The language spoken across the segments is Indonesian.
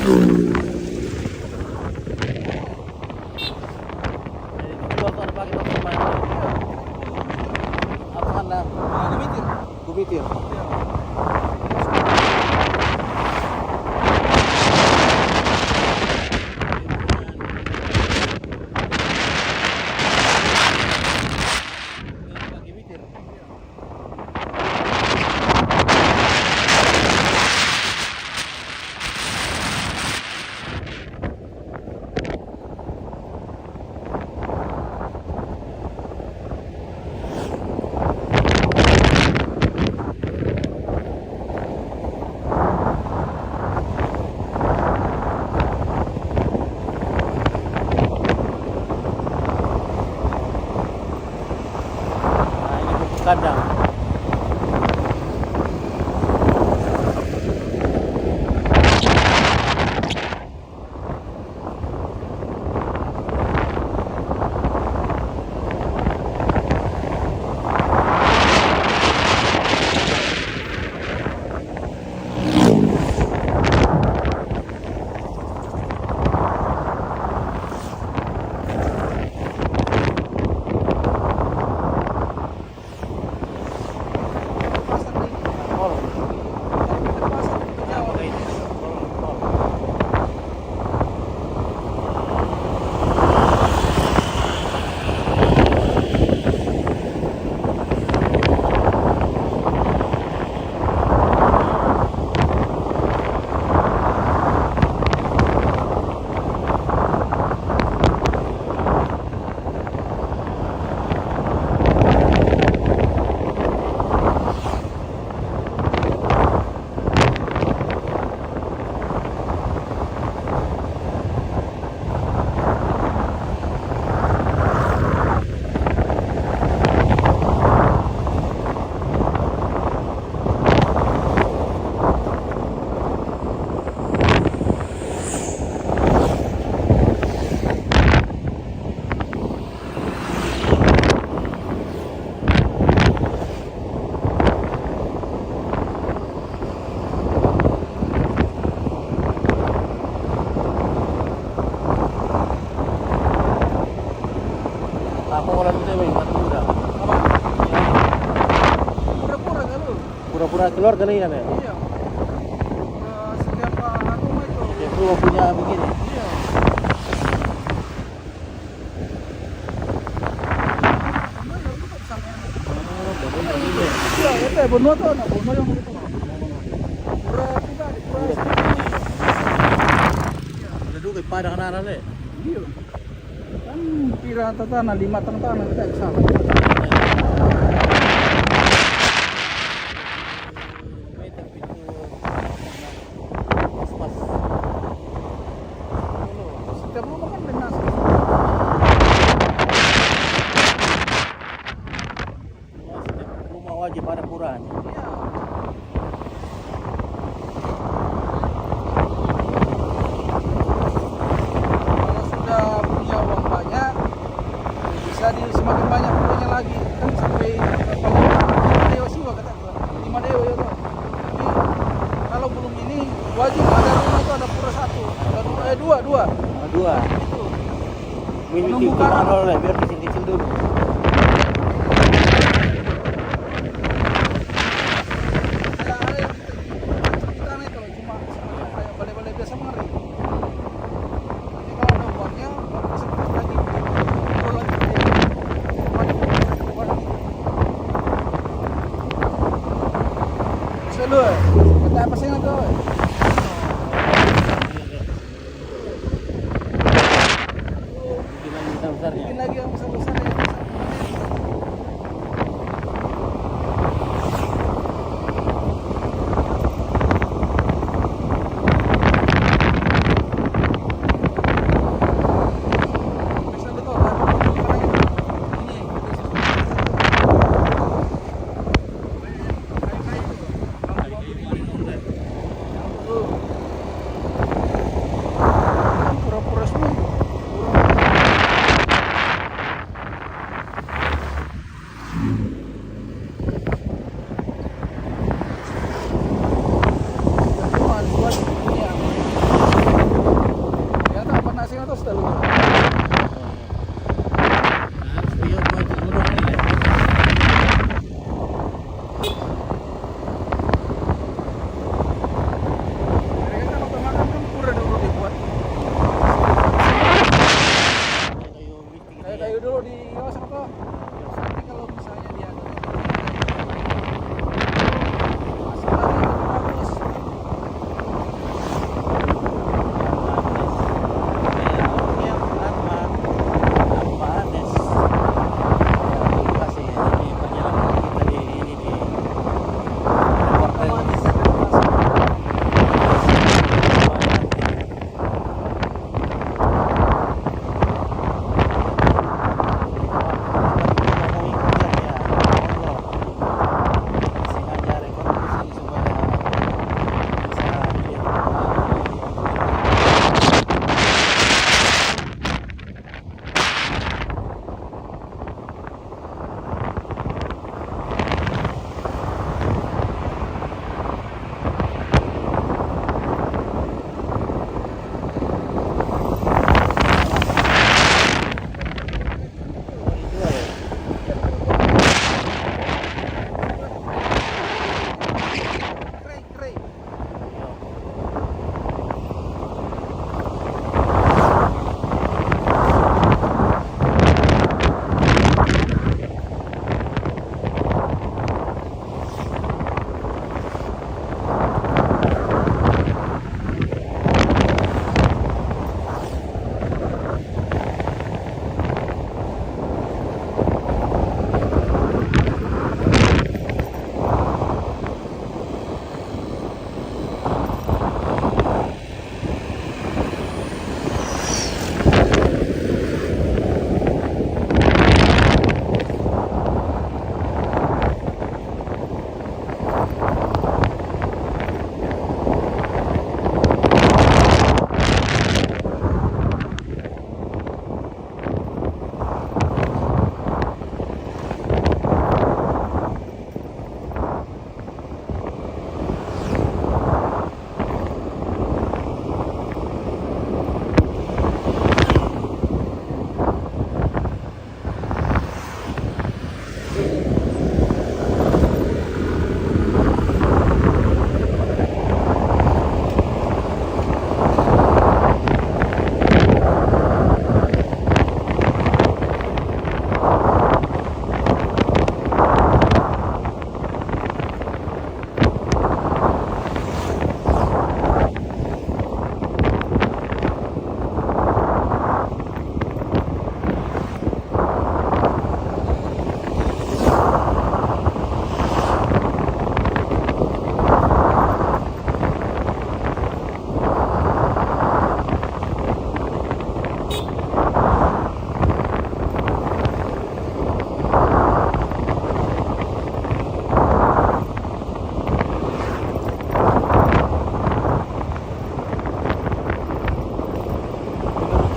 Jual tuh pakai motor main. Apa Anda? Gumitir. Gumitir. Kandang. Apa orang itu main mati muda? Apa? Pura-pura kan lu? Pura-pura keluar kan ini kan ya? Iya. Setiap rumah itu. Dia rumah punya begini. Iya. Iya, itu benua tuh, benua yang itu. Pura pribadi, pura. Ada juga padang anak-anak nih. Iya. Kan pira tanah 5 tanah kita ke sana. Setiap rumah kan benar. Rumah wajib ada puranya. Iya. Kalau sudah punya uang banyak, bisa semakin banyak punya lagi kan sampai berapa dewa siwa kata gua 5 dewa ya tuh. Tapi kalau belum ini wajib ada rumah tuh ada pura satu, ada dua. Dua. Itu. Minum mahal lah biar kecil-kecil dulu. Ada yang kita itu cuma kayak balai-balai biasa mari. Jadi kalau ada uangnya bisa putar lagi. Putar lagi. Selu, kata apa sih itu? Gimana besarnya? Bikin lagi yang besar-besar ya. Bisa betul kan? Ini pura-pura semua. Iya, maju dulu nih. Mereka kan waktu makan kan pura dulu dibuat. Kayak kayu dulu di kawasan apa? Nanti kalau misalnya dia ada masalah dia bagus. Keren.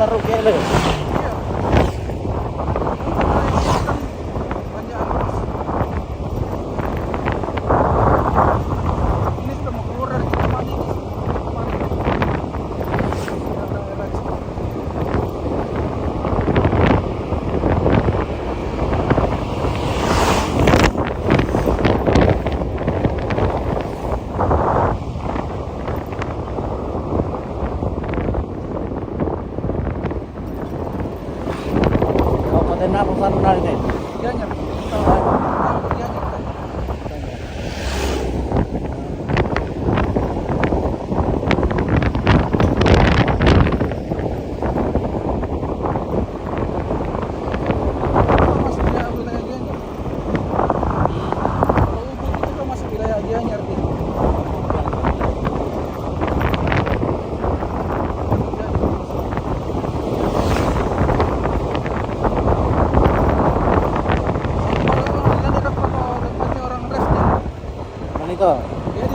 Taruh kayak lo. Ini sudah mau keluar dari Cikamani ini. Dan apa sana ini? Gianyar. Gianyar. Masuk wilayah Gianyar. Kalau Ubud itu kan masuk wilayah Gianyar dia. Mana itu? Dia